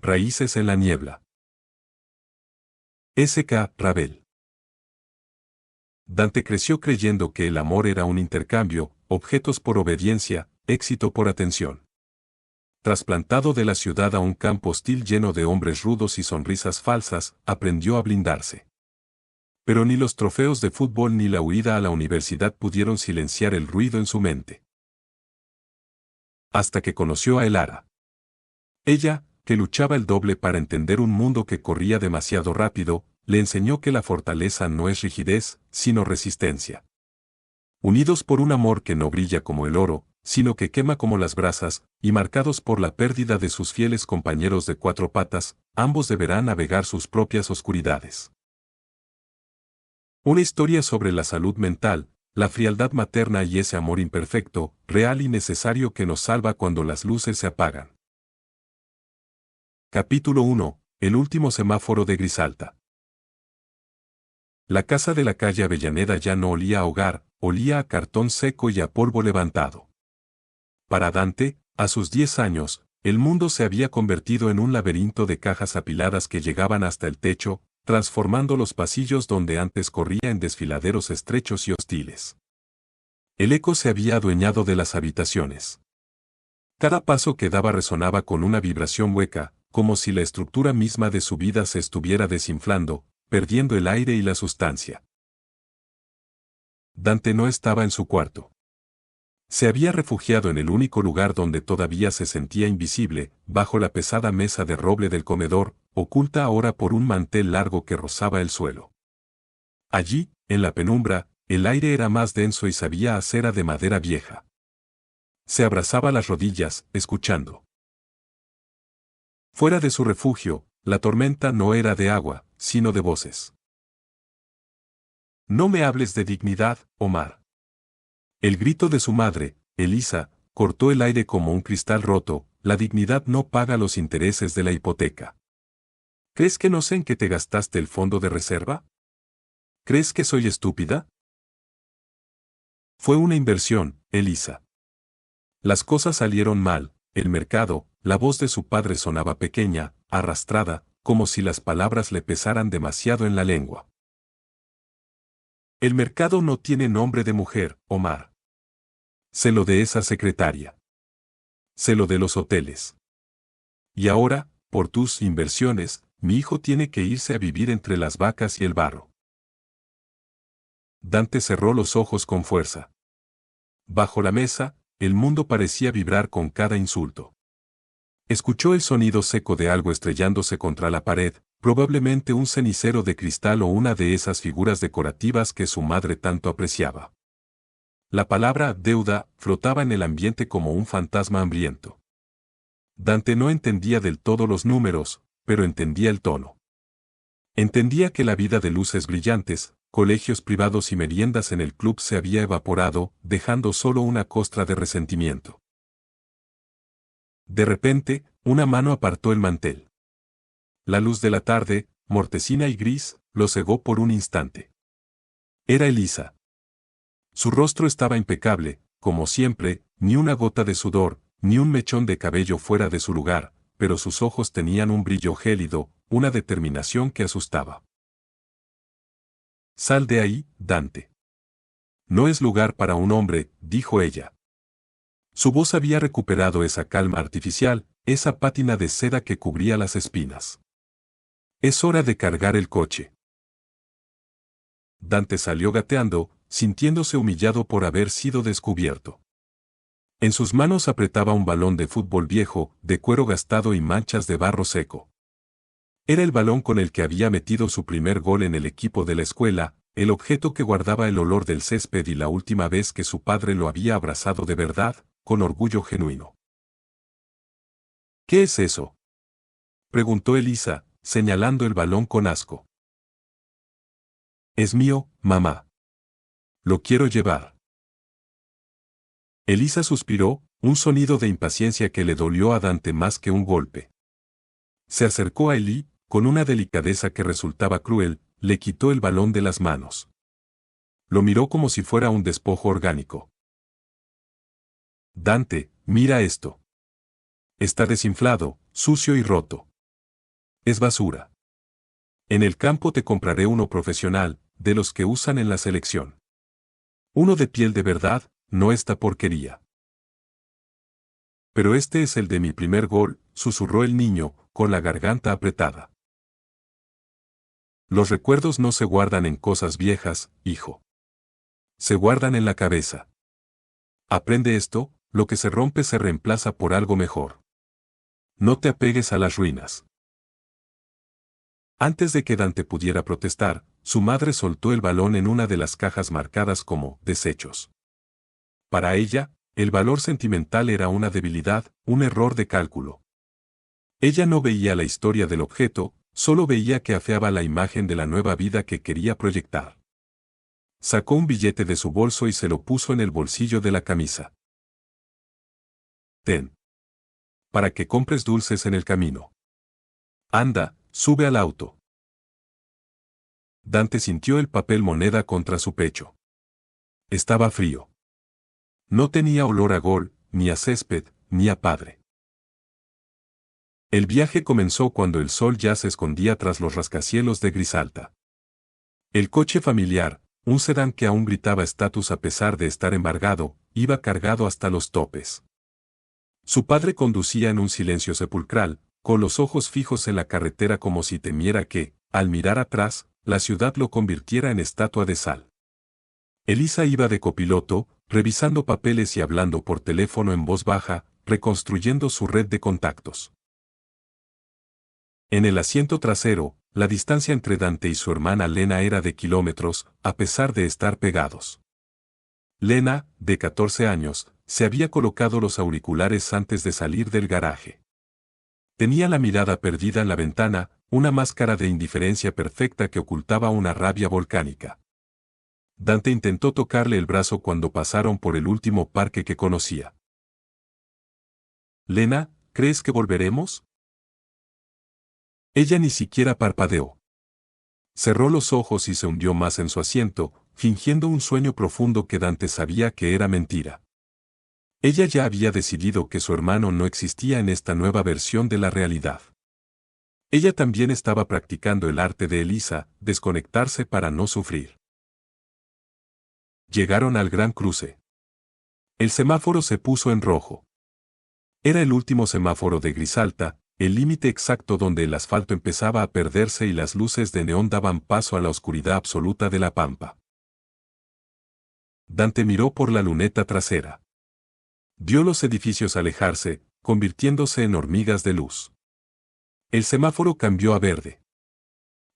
Raíces en la niebla. S.K. Ravel. Dante creció creyendo que el amor era un intercambio, objetos por obediencia, éxito por atención. Trasplantado de la ciudad a un campo hostil lleno de hombres rudos y sonrisas falsas, aprendió a blindarse. Pero ni los trofeos de fútbol ni la huida a la universidad pudieron silenciar el ruido en su mente. Hasta que conoció a Elara. Ella, que luchaba el doble para entender un mundo que corría demasiado rápido, le enseñó que la fortaleza no es rigidez, sino resistencia. Unidos por un amor que no brilla como el oro, sino que quema como las brasas, y marcados por la pérdida de sus fieles compañeros de cuatro patas, ambos deberán navegar sus propias oscuridades. Una historia sobre la salud mental, la frialdad materna y ese amor imperfecto, real y necesario que nos salva cuando las luces se apagan. Capítulo 1. El último semáforo de Grisalta. La casa de la calle Avellaneda ya no olía a hogar, olía a cartón seco y a polvo levantado. Para Dante, a sus 10 años, el mundo se había convertido en un laberinto de cajas apiladas que llegaban hasta el techo, transformando los pasillos donde antes corría en desfiladeros estrechos y hostiles. El eco se había adueñado de las habitaciones. Cada paso que daba resonaba con una vibración hueca, como si la estructura misma de su vida se estuviera desinflando, perdiendo el aire y la sustancia. Dante no estaba en su cuarto. Se había refugiado en el único lugar donde todavía se sentía invisible, bajo la pesada mesa de roble del comedor, oculta ahora por un mantel largo que rozaba el suelo. Allí, en la penumbra, el aire era más denso y sabía a cera de madera vieja. Se abrazaba las rodillas, escuchando. Fuera de su refugio, la tormenta no era de agua, sino de voces. No me hables de dignidad, Omar. El grito de su madre, Elisa, cortó el aire como un cristal roto. La dignidad no paga los intereses de la hipoteca. ¿Crees que no sé en qué te gastaste el fondo de reserva? ¿Crees que soy estúpida? Fue una inversión, Elisa. Las cosas salieron mal, el mercado, la voz de su padre sonaba pequeña, arrastrada, como si las palabras le pesaran demasiado en la lengua. El mercado no tiene nombre de mujer, Omar. Sé lo de esa secretaria. Sé lo de los hoteles. Y ahora, por tus inversiones, mi hijo tiene que irse a vivir entre las vacas y el barro. Dante cerró los ojos con fuerza. Bajo la mesa, el mundo parecía vibrar con cada insulto. Escuchó el sonido seco de algo estrellándose contra la pared, probablemente un cenicero de cristal o una de esas figuras decorativas que su madre tanto apreciaba. La palabra deuda flotaba en el ambiente como un fantasma hambriento. Dante no entendía del todo los números, pero entendía el tono. Entendía que la vida de luces brillantes, colegios privados y meriendas en el club se había evaporado, dejando solo una costra de resentimiento. De repente, una mano apartó el mantel. La luz de la tarde, mortecina y gris, lo cegó por un instante. Era Elisa. Su rostro estaba impecable, como siempre, ni una gota de sudor, ni un mechón de cabello fuera de su lugar, pero sus ojos tenían un brillo gélido, una determinación que asustaba. Sal de ahí, Dante. No es lugar para un hombre, dijo ella. Su voz había recuperado esa calma artificial, esa pátina de seda que cubría las espinas. Es hora de cargar el coche. Dante salió gateando, sintiéndose humillado por haber sido descubierto. En sus manos apretaba un balón de fútbol viejo, de cuero gastado y manchas de barro seco. Era el balón con el que había metido su primer gol en el equipo de la escuela, el objeto que guardaba el olor del césped y la última vez que su padre lo había abrazado de verdad, con orgullo genuino. ¿Qué es eso?, preguntó Elisa, señalando el balón con asco. Es mío, mamá. Lo quiero llevar. Elisa suspiró, un sonido de impaciencia que le dolió a Dante más que un golpe. Se acercó a Elí, con una delicadeza que resultaba cruel, le quitó el balón de las manos. Lo miró como si fuera un despojo orgánico. Dante, mira esto. Está desinflado, sucio y roto. Es basura. En el campo te compraré uno profesional, de los que usan en la selección. Uno de piel de verdad, no esta porquería. Pero este es el de mi primer gol, susurró el niño, con la garganta apretada. Los recuerdos no se guardan en cosas viejas, hijo. Se guardan en la cabeza. Aprende esto, lo que se rompe se reemplaza por algo mejor. No te apegues a las ruinas. Antes de que Dante pudiera protestar, su madre soltó el balón en una de las cajas marcadas como desechos. Para ella, el valor sentimental era una debilidad, un error de cálculo. Ella no veía la historia del objeto, solo veía que afeaba la imagen de la nueva vida que quería proyectar. Sacó un billete de su bolso y se lo puso en el bolsillo de la camisa. Ten. Para que compres dulces en el camino. Anda, sube al auto. Dante sintió el papel moneda contra su pecho. Estaba frío. No tenía olor a gol, ni a césped, ni a padre. El viaje comenzó cuando el sol ya se escondía tras los rascacielos de Grisalta. El coche familiar, un sedán que aún gritaba estatus a pesar de estar embargado, iba cargado hasta los topes. Su padre conducía en un silencio sepulcral, con los ojos fijos en la carretera como si temiera que, al mirar atrás, la ciudad lo convirtiera en estatua de sal. Elisa iba de copiloto, revisando papeles y hablando por teléfono en voz baja, reconstruyendo su red de contactos. En el asiento trasero, la distancia entre Dante y su hermana Lena era de kilómetros, a pesar de estar pegados. Lena, de 14 años, se había colocado los auriculares antes de salir del garaje. Tenía la mirada perdida en la ventana, una máscara de indiferencia perfecta que ocultaba una rabia volcánica. Dante intentó tocarle el brazo cuando pasaron por el último parque que conocía. «Lena, ¿crees que volveremos?» Ella ni siquiera parpadeó. Cerró los ojos y se hundió más en su asiento, fingiendo un sueño profundo que Dante sabía que era mentira. Ella ya había decidido que su hermano no existía en esta nueva versión de la realidad. Ella también estaba practicando el arte de Elisa, desconectarse para no sufrir. Llegaron al gran cruce. El semáforo se puso en rojo. Era el último semáforo de Grisalta, el límite exacto donde el asfalto empezaba a perderse y las luces de neón daban paso a la oscuridad absoluta de la pampa. Dante miró por la luneta trasera. Vio los edificios alejarse, convirtiéndose en hormigas de luz. El semáforo cambió a verde.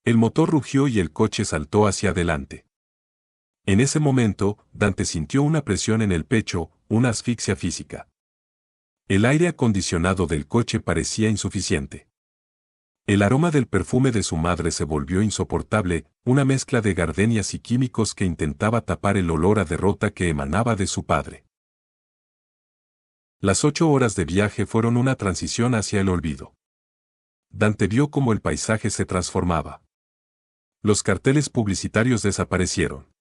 El motor rugió y el coche saltó hacia adelante. En ese momento, Dante sintió una presión en el pecho, una asfixia física. El aire acondicionado del coche parecía insuficiente. El aroma del perfume de su madre se volvió insoportable, una mezcla de gardenias y químicos que intentaba tapar el olor a derrota que emanaba de su padre. Las 8 horas de viaje fueron una transición hacia el olvido. Dante vio cómo el paisaje se transformaba. Los carteles publicitarios desaparecieron.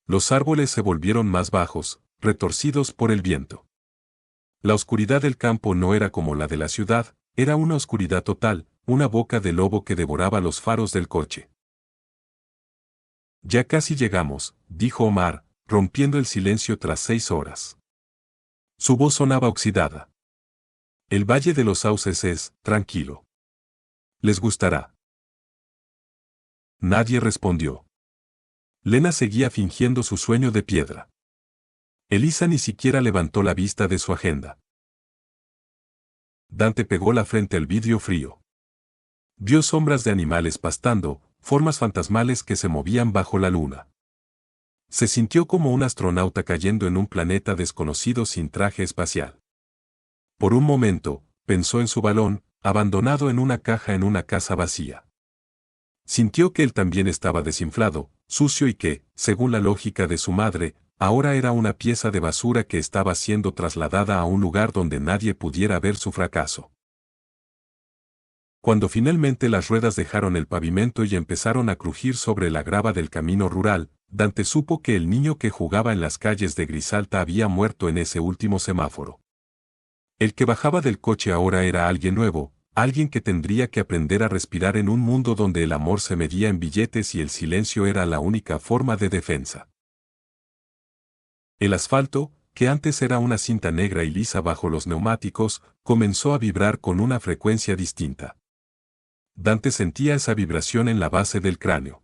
Los árboles se volvieron más bajos, retorcidos por el viento. La oscuridad del campo no era como la de la ciudad, era una oscuridad total, una boca de lobo que devoraba los faros del coche. Ya casi llegamos, dijo Omar, rompiendo el silencio tras 6 horas. Su voz sonaba oxidada. El Valle de los Sauces es, tranquilo. ¿Les gustará? Nadie respondió. Lena seguía fingiendo su sueño de piedra. Elisa ni siquiera levantó la vista de su agenda. Dante pegó la frente al vidrio frío. Vio sombras de animales pastando, formas fantasmales que se movían bajo la luna. Se sintió como un astronauta cayendo en un planeta desconocido sin traje espacial. Por un momento, pensó en su balón, abandonado en una caja en una casa vacía. Sintió que él también estaba desinflado, sucio y que, según la lógica de su madre, ahora era una pieza de basura que estaba siendo trasladada a un lugar donde nadie pudiera ver su fracaso. Cuando finalmente las ruedas dejaron el pavimento y empezaron a crujir sobre la grava del camino rural, Dante supo que el niño que jugaba en las calles de Grisalta había muerto en ese último semáforo. El que bajaba del coche ahora era alguien nuevo, alguien que tendría que aprender a respirar en un mundo donde el amor se medía en billetes y el silencio era la única forma de defensa. El asfalto, que antes era una cinta negra y lisa bajo los neumáticos, comenzó a vibrar con una frecuencia distinta. Dante sentía esa vibración en la base del cráneo.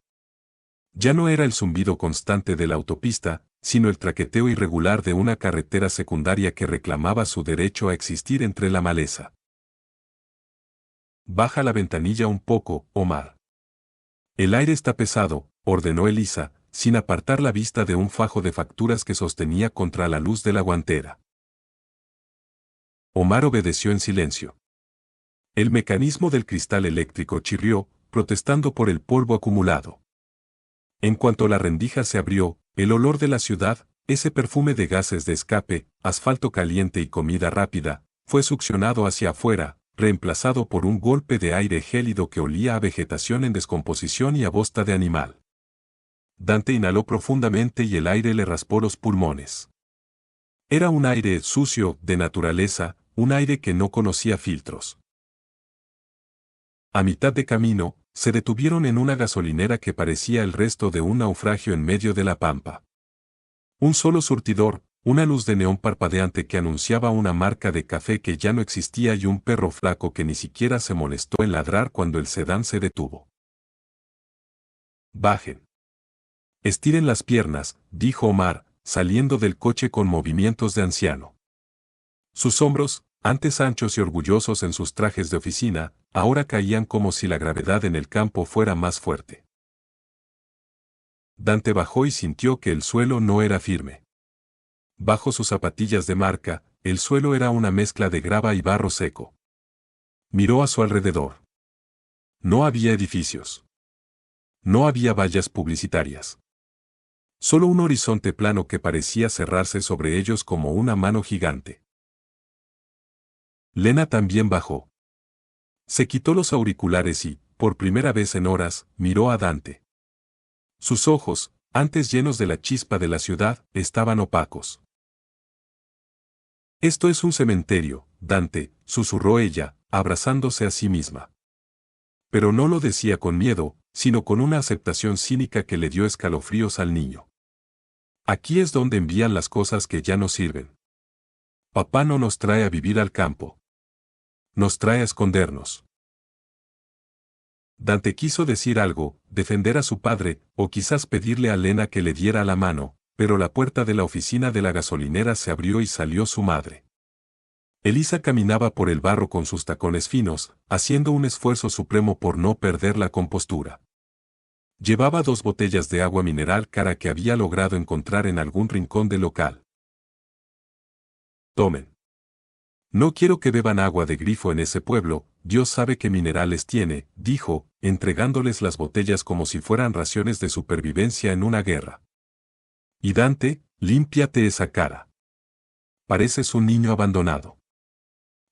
Ya no era el zumbido constante de la autopista, sino el traqueteo irregular de una carretera secundaria que reclamaba su derecho a existir entre la maleza. Baja la ventanilla un poco, Omar. El aire está pesado, ordenó Elisa, sin apartar la vista de un fajo de facturas que sostenía contra la luz de la guantera. Omar obedeció en silencio. El mecanismo del cristal eléctrico chirrió, protestando por el polvo acumulado. En cuanto la rendija se abrió, el olor de la ciudad, ese perfume de gases de escape, asfalto caliente y comida rápida, fue succionado hacia afuera, reemplazado por un golpe de aire gélido que olía a vegetación en descomposición y a bosta de animal. Dante inhaló profundamente y el aire le raspó los pulmones. Era un aire sucio, de naturaleza, un aire que no conocía filtros. A mitad de camino, se detuvieron en una gasolinera que parecía el resto de un naufragio en medio de la pampa. Un solo surtidor, una luz de neón parpadeante que anunciaba una marca de café que ya no existía y un perro flaco que ni siquiera se molestó en ladrar cuando el sedán se detuvo. «Bajen. Estiren las piernas», dijo Omar, saliendo del coche con movimientos de anciano. Sus hombros, antes anchos y orgullosos en sus trajes de oficina, ahora caían como si la gravedad en el campo fuera más fuerte. Dante bajó y sintió que el suelo no era firme. Bajo sus zapatillas de marca, el suelo era una mezcla de grava y barro seco. Miró a su alrededor. No había edificios. No había vallas publicitarias. Solo un horizonte plano que parecía cerrarse sobre ellos como una mano gigante. Lena también bajó. Se quitó los auriculares y, por primera vez en horas, miró a Dante. Sus ojos, antes llenos de la chispa de la ciudad, estaban opacos. «Esto es un cementerio, Dante», susurró ella, abrazándose a sí misma. Pero no lo decía con miedo, sino con una aceptación cínica que le dio escalofríos al niño. «Aquí es donde envían las cosas que ya no sirven. Papá no nos trae a vivir al campo. Nos trae a escondernos». Dante quiso decir algo, defender a su padre, o quizás pedirle a Lena que le diera la mano, pero la puerta de la oficina de la gasolinera se abrió y salió su madre. Elisa caminaba por el barro con sus tacones finos, haciendo un esfuerzo supremo por no perder la compostura. Llevaba 2 botellas de agua mineral cara que había logrado encontrar en algún rincón del local. «Tomen. No quiero que beban agua de grifo en ese pueblo, Dios sabe qué minerales tiene», dijo, entregándoles las botellas como si fueran raciones de supervivencia en una guerra. «Y Dante, límpiate esa cara. Pareces un niño abandonado.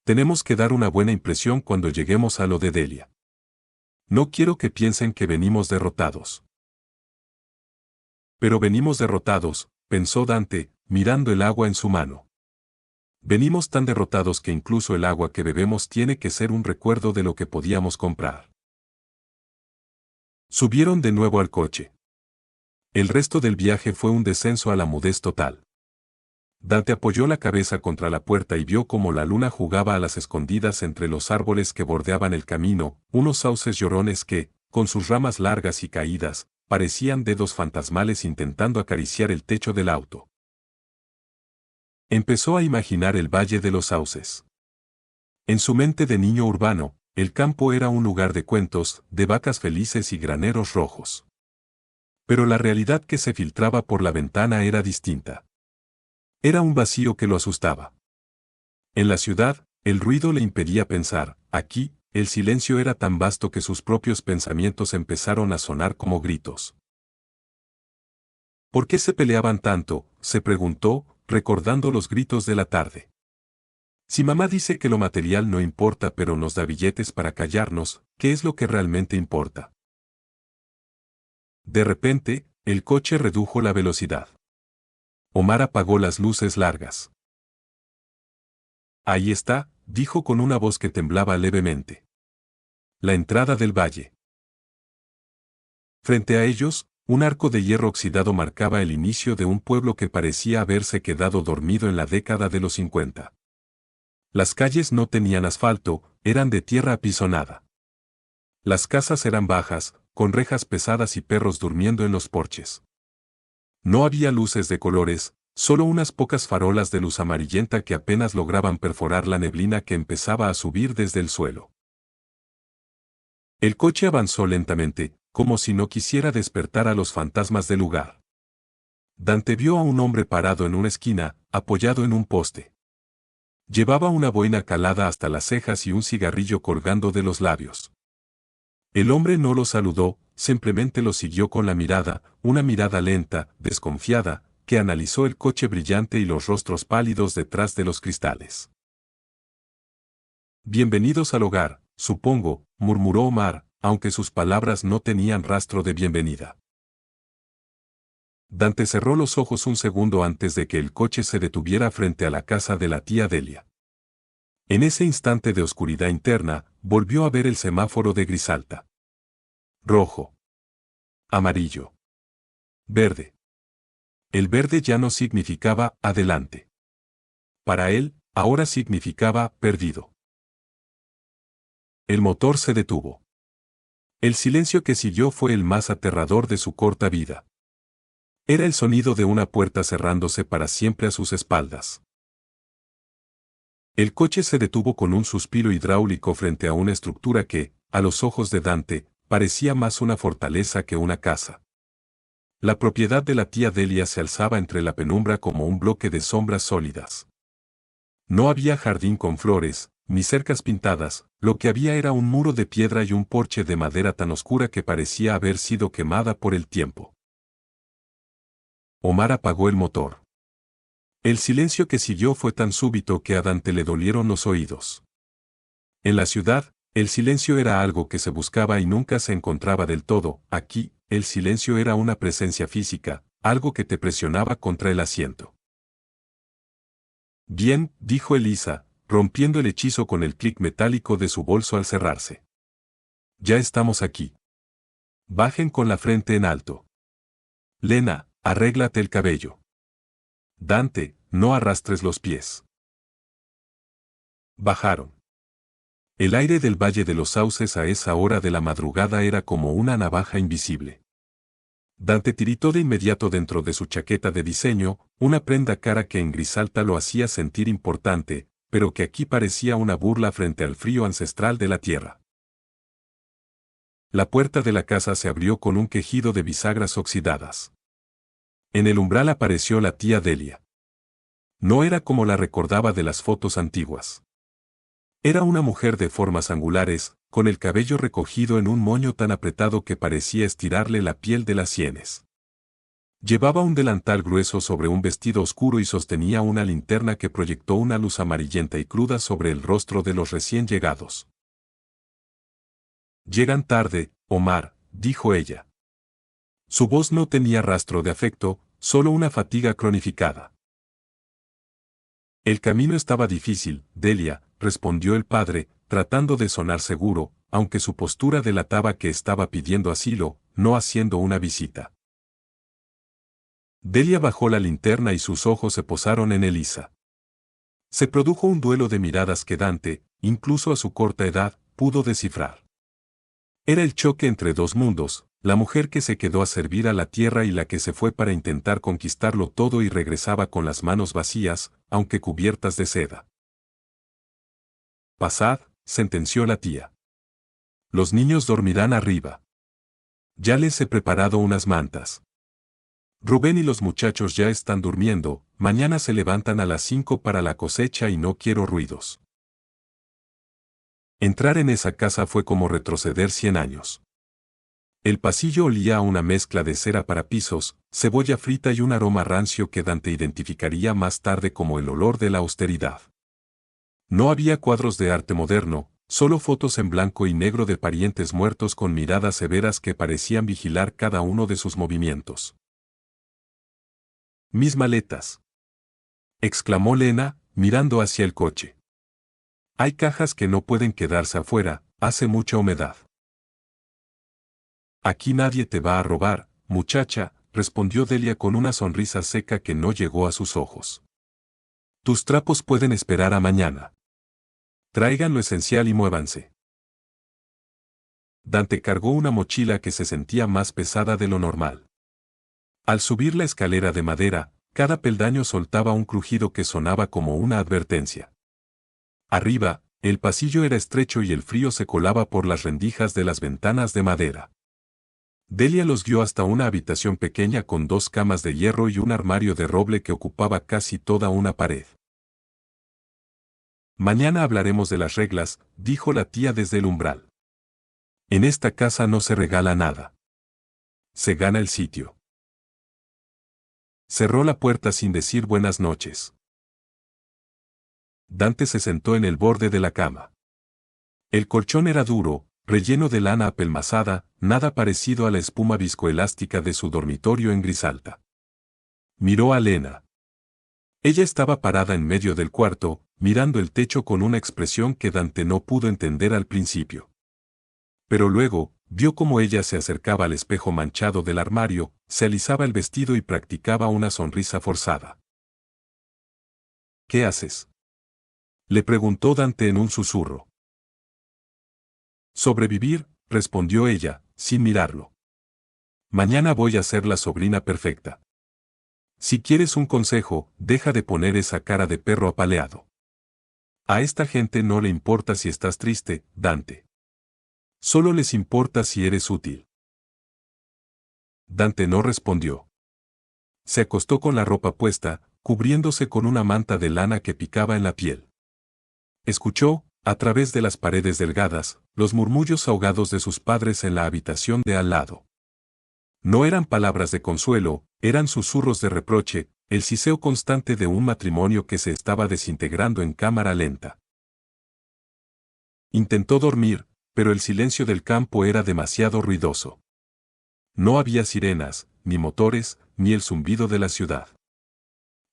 Tenemos que dar una buena impresión cuando lleguemos a lo de Delia. No quiero que piensen que venimos derrotados». «Pero venimos derrotados», pensó Dante, mirando el agua en su mano. «Venimos tan derrotados que incluso el agua que bebemos tiene que ser un recuerdo de lo que podíamos comprar». Subieron de nuevo al coche. El resto del viaje fue un descenso a la mudez total. Dante apoyó la cabeza contra la puerta y vio cómo la luna jugaba a las escondidas entre los árboles que bordeaban el camino, unos sauces llorones que, con sus ramas largas y caídas, parecían dedos fantasmales intentando acariciar el techo del auto. Empezó a imaginar el Valle de los Sauces. En su mente de niño urbano, el campo era un lugar de cuentos, de vacas felices y graneros rojos. Pero la realidad que se filtraba por la ventana era distinta. Era un vacío que lo asustaba. En la ciudad, el ruido le impedía pensar; aquí, el silencio era tan vasto que sus propios pensamientos empezaron a sonar como gritos. ¿Por qué se peleaban tanto?, se preguntó, recordando los gritos de la tarde. Si mamá dice que lo material no importa pero nos da billetes para callarnos, ¿qué es lo que realmente importa? De repente, el coche redujo la velocidad. Omar apagó las luces largas. «Ahí está», dijo con una voz que temblaba levemente. la entrada del valle. Frente a ellos, un arco de hierro oxidado marcaba el inicio de un pueblo que parecía haberse quedado dormido en la década de los 50. Las calles no tenían asfalto, eran de tierra apisonada. Las casas eran bajas, con rejas pesadas y perros durmiendo en los porches. No había luces de colores, solo unas pocas farolas de luz amarillenta que apenas lograban perforar la neblina que empezaba a subir desde el suelo. El coche avanzó lentamente, como si no quisiera despertar a los fantasmas del lugar. Dante vio a un hombre parado en una esquina, apoyado en un poste. Llevaba una boina calada hasta las cejas y un cigarrillo colgando de los labios. El hombre no lo saludó, simplemente lo siguió con la mirada, una mirada lenta, desconfiada, que analizó el coche brillante y los rostros pálidos detrás de los cristales. Bienvenidos al hogar, supongo, murmuró Omar, aunque sus palabras no tenían rastro de bienvenida. Dante cerró los ojos un segundo antes de que el coche se detuviera frente a la casa de la tía Delia. En ese instante de oscuridad interna, volvió a ver el semáforo de Grisalta. Rojo. Amarillo. Verde. El verde ya no significaba adelante. Para él, ahora significaba perdido. El motor se detuvo. El silencio que siguió fue el más aterrador de su corta vida. Era el sonido de una puerta cerrándose para siempre a sus espaldas. El coche se detuvo con un suspiro hidráulico frente a una estructura que, a los ojos de Dante, parecía más una fortaleza que una casa. La propiedad de la tía Delia se alzaba entre la penumbra como un bloque de sombras sólidas. No había jardín con flores, ni cercas pintadas, lo que había era un muro de piedra y un porche de madera tan oscura que parecía haber sido quemada por el tiempo. Omar apagó el motor. El silencio que siguió fue tan súbito que a Dante le dolieron los oídos. En la ciudad, el silencio era algo que se buscaba y nunca se encontraba del todo. Aquí, el silencio era una presencia física, algo que te presionaba contra el asiento. Bien, dijo Elisa, rompiendo el hechizo con el clic metálico de su bolso al cerrarse. Ya estamos aquí. Bajen con la frente en alto. Lena, arréglate el cabello. Dante, no arrastres los pies. Bajaron. El aire del Valle de los Sauces a esa hora de la madrugada era como una navaja invisible. Dante tiritó de inmediato dentro de su chaqueta de diseño, una prenda cara que en Grisalta lo hacía sentir importante, pero que aquí parecía una burla frente al frío ancestral de la tierra. La puerta de la casa se abrió con un quejido de bisagras oxidadas. En el umbral apareció la tía Delia. No era como la recordaba de las fotos antiguas. Era una mujer de formas angulares, con el cabello recogido en un moño tan apretado que parecía estirarle la piel de las sienes. Llevaba un delantal grueso sobre un vestido oscuro y sostenía una linterna que proyectó una luz amarillenta y cruda sobre el rostro de los recién llegados. Llegan tarde, Omar, dijo ella. Su voz no tenía rastro de afecto, solo una fatiga cronificada. El camino estaba difícil, Delia, respondió el padre, tratando de sonar seguro, aunque su postura delataba que estaba pidiendo asilo, no haciendo una visita. Delia bajó la linterna y sus ojos se posaron en Elisa. Se produjo un duelo de miradas que Dante, incluso a su corta edad, pudo descifrar. Era el choque entre dos mundos, la mujer que se quedó a servir a la tierra y la que se fue para intentar conquistarlo todo y regresaba con las manos vacías, aunque cubiertas de seda. Pasad, sentenció la tía. Los niños dormirán arriba. Ya les he preparado unas mantas. Rubén y los muchachos ya están durmiendo, mañana se levantan a las 5 para la cosecha y no quiero ruidos. Entrar en esa casa fue como retroceder 100 años. El pasillo olía a una mezcla de cera para pisos, cebolla frita y un aroma rancio que Dante identificaría más tarde como el olor de la austeridad. No había cuadros de arte moderno, solo fotos en blanco y negro de parientes muertos con miradas severas que parecían vigilar cada uno de sus movimientos. Mis maletas, exclamó Lena, mirando hacia el coche. Hay cajas que no pueden quedarse afuera, hace mucha humedad. Aquí nadie te va a robar, muchacha, respondió Delia con una sonrisa seca que no llegó a sus ojos. Tus trapos pueden esperar a mañana. Traigan lo esencial y muévanse. Dante cargó una mochila que se sentía más pesada de lo normal. Al subir la escalera de madera, cada peldaño soltaba un crujido que sonaba como una advertencia. Arriba, el pasillo era estrecho y el frío se colaba por las rendijas de las ventanas de madera. Delia los guió hasta una habitación pequeña con 2 camas de hierro y un armario de roble que ocupaba casi toda una pared. Mañana hablaremos de las reglas, dijo la tía desde el umbral. En esta casa no se regala nada. Se gana el sitio. Cerró la puerta sin decir buenas noches. Dante se sentó en el borde de la cama. El colchón era duro, relleno de lana apelmazada, nada parecido a la espuma viscoelástica de su dormitorio en Grisalta. Miró a Lena. Ella estaba parada en medio del cuarto, mirando el techo con una expresión que Dante no pudo entender al principio. Pero luego, vio cómo ella se acercaba al espejo manchado del armario, se alisaba el vestido y practicaba una sonrisa forzada. ¿Qué haces?, le preguntó Dante en un susurro. Sobrevivir, respondió ella, sin mirarlo. Mañana voy a ser la sobrina perfecta. Si quieres un consejo, deja de poner esa cara de perro apaleado. A esta gente no le importa si estás triste, Dante. Solo les importa si eres útil. Dante no respondió. Se acostó con la ropa puesta, cubriéndose con una manta de lana que picaba en la piel. Escuchó, a través de las paredes delgadas, los murmullos ahogados de sus padres en la habitación de al lado. No eran palabras de consuelo, eran susurros de reproche, el siseo constante de un matrimonio que se estaba desintegrando en cámara lenta. Intentó dormir, pero el silencio del campo era demasiado ruidoso. No había sirenas, ni motores, ni el zumbido de la ciudad.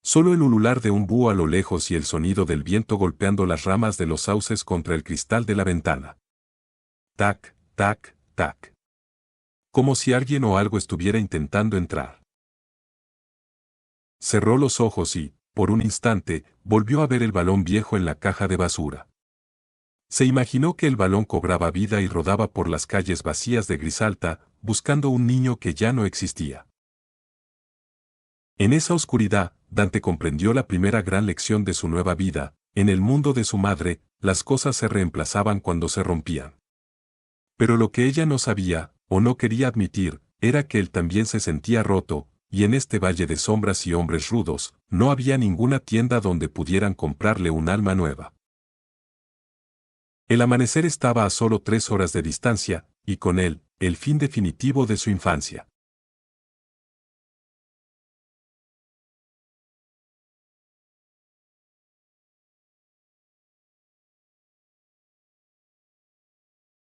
Solo el ulular de un búho a lo lejos y el sonido del viento golpeando las ramas de los sauces contra el cristal de la ventana. Tac, tac, tac. Como si alguien o algo estuviera intentando entrar. Cerró los ojos y, por un instante, volvió a ver el balón viejo en la caja de basura. Se imaginó que el balón cobraba vida y rodaba por las calles vacías de Grisalta, buscando un niño que ya no existía. En esa oscuridad, Dante comprendió la primera gran lección de su nueva vida: en el mundo de su madre, las cosas se reemplazaban cuando se rompían. Pero lo que ella no sabía, o no quería admitir, era que él también se sentía roto, y en este valle de sombras y hombres rudos, no había ninguna tienda donde pudieran comprarle un alma nueva. El amanecer estaba a solo 3 horas de distancia, y con él, el fin definitivo de su infancia.